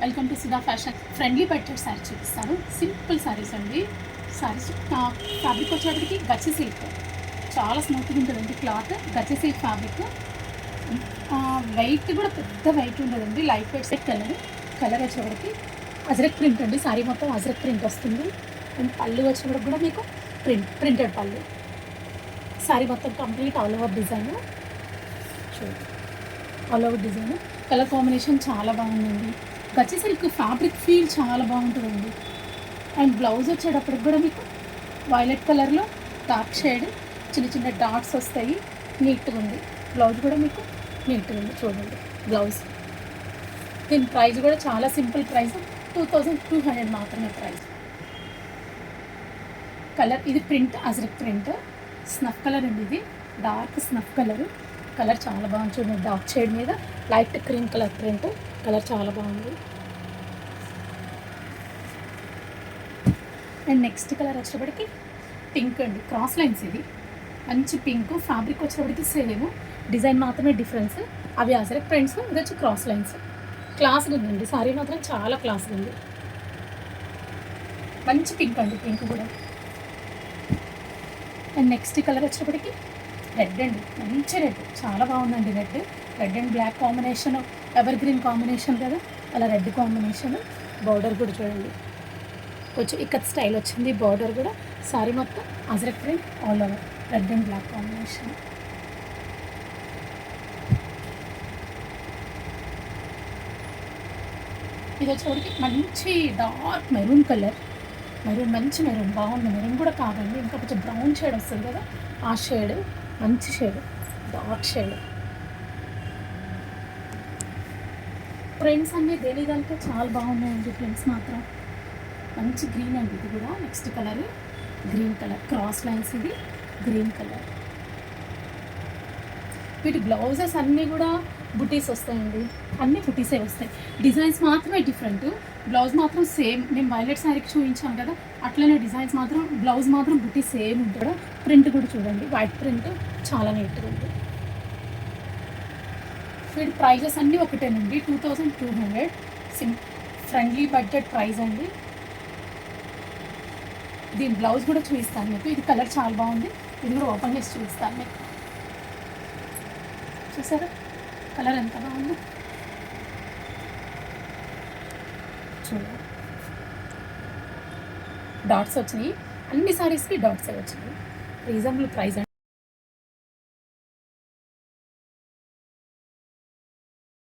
Welcome to Sudha fashion. Friendly budget sari చూపిస్తాను. Simple saris అండి. Saris fabric వచ్చేటప్పటికి గచ్చి సిల్క్, చాలా స్మూత్గా ఉంటుందండి క్లాత్. గచ్చి సిల్క్ ఫ్యాబ్రిక్, వెయిట్ కూడా పెద్ద వెయిట్ ఉండదండి. లైట్ వెయిట్ సెట్ కలర్ వచ్చేటప్పటికి అజరక్ ప్రింట్ అండి. శారీ మొత్తం అజరక్ ప్రింట్ వస్తుంది. అండ్ పళ్ళు వచ్చేటప్పటికి కూడా మీకు ప్రింటెడ్ పళ్ళు. శారీ మొత్తం కంప్లీట్ ఆల్ ఓవర్ డిజైన్. చూడండి, all over design. Colour combination చాలా బాగుందండి. గచ్చి సిల్క్ ఫ్యాబ్రిక్ ఫీల్ చాలా బాగుంటుందండి. అండ్ బ్లౌజ్ వచ్చేటప్పటికి కూడా మీకు వైలెట్ కలర్లో డార్క్ షేడ్ చిన్న చిన్న డాట్స్ వస్తాయి. నీట్గా ఉంది. బ్లౌజ్ కూడా మీకు నీట్గా ఉంది. చూడండి బ్లౌజ్. దీని ప్రైస్ కూడా చాలా సింపుల్ ప్రైస్, 2200 మాత్రమే ప్రైస్. కలర్ ఇది print ajrakh print, snuff colour అండి. ఇది డార్క్ స్నఫ్ కలర్. కలర్ చాలా బాగుంది. చూడండి, డార్క్ షేడ్ మీద light cream colour print. Colour చాలా బాగుంది. అండ్ నెక్స్ట్ కలర్ వచ్చేటప్పటికి పింక్ అండి. Cross lines. ఇది మంచి పింక్. ఫ్యాబ్రిక్ వచ్చేటప్పటికి సేమ్, డిజైన్ మాత్రమే డిఫరెన్స్. అవి అజరక్ ప్రింట్స్, ఇది వచ్చి క్రాస్ లైన్స్. క్లాస్గా ఉందండి. సారీ మాత్రం చాలా క్లాస్గా ఉంది. మంచి పింక్ అండి. పింక్ కూడా. అండ్ నెక్స్ట్ కలర్ వచ్చేటప్పటికి రెడ్ అండి. మంచి రెడ్, చాలా బాగుందండి. Red and black combination, evergreen combination కదా, అలా రెడ్ కాంబినేషన్. బార్డర్ కూడా చూడండి, కొంచెం ఇక్కత్ స్టైల్ వచ్చింది బార్డర్ కూడా. సారీ మొత్తం ajrakh print all over, red and black combination. ఇది వచ్చేవాడికి మంచి డార్క్ మెరూన్ కలర్. మంచి మెరూన్, బాగుంది. మెరూన్ కూడా కాదండి, ఇంకా కొంచెం బ్రౌన్ షేడ్ వస్తుంది కదా, ఆ షేడ్. మంచి షేడ్, డార్క్ షేడ్. ట్రెండ్స్ అన్నీ దేనిదానికే చాలా బాగున్నాయండి. ట్రెండ్స్ మాత్రం మంచి గ్రీన్ అండి. ఇది కూడా next colour green colour, cross lines. ఇది గ్రీన్ కలర్. వీటి బ్లౌజెస్ అన్నీ కూడా బుటీస్ వస్తాయండి. అన్నీ బుటీసే వస్తాయి. డిజైన్స్ మాత్రమే డిఫరెంట్, బ్లౌజ్ మాత్రం సేమ్. నేను వైలెట్ శారీకి చూపించాను కదా, అట్లనే డిజైన్స్ మాత్రం, బ్లౌజ్ మాత్రం బుటీ సేమ్ ఉంటుంది. ప్రింట్ కూడా చూడండి, వైట్ ప్రింట్, చాలా నీట్గా ఉంది. వీటి ప్రైజెస్ అన్నీ ఒకటేనండి, 2200. ఫ్రెండ్లీ బడ్జెట్ ప్రైస్ అండి. దీని బ్లౌజ్ కూడా చూపిస్తాను మీకు. ఇది కలర్ చాలా బాగుంది. ఇది కూడా ఓపెన్ చేసి చూపిస్తాను మీకు. చూసారా కలర్ ఎంత బాగుంది. చూడండి, డాట్స్ వచ్చినాయి. అన్ని సారీస్కి డాట్సే వచ్చినాయి. రీజనబుల్ ప్రైస్ అండి.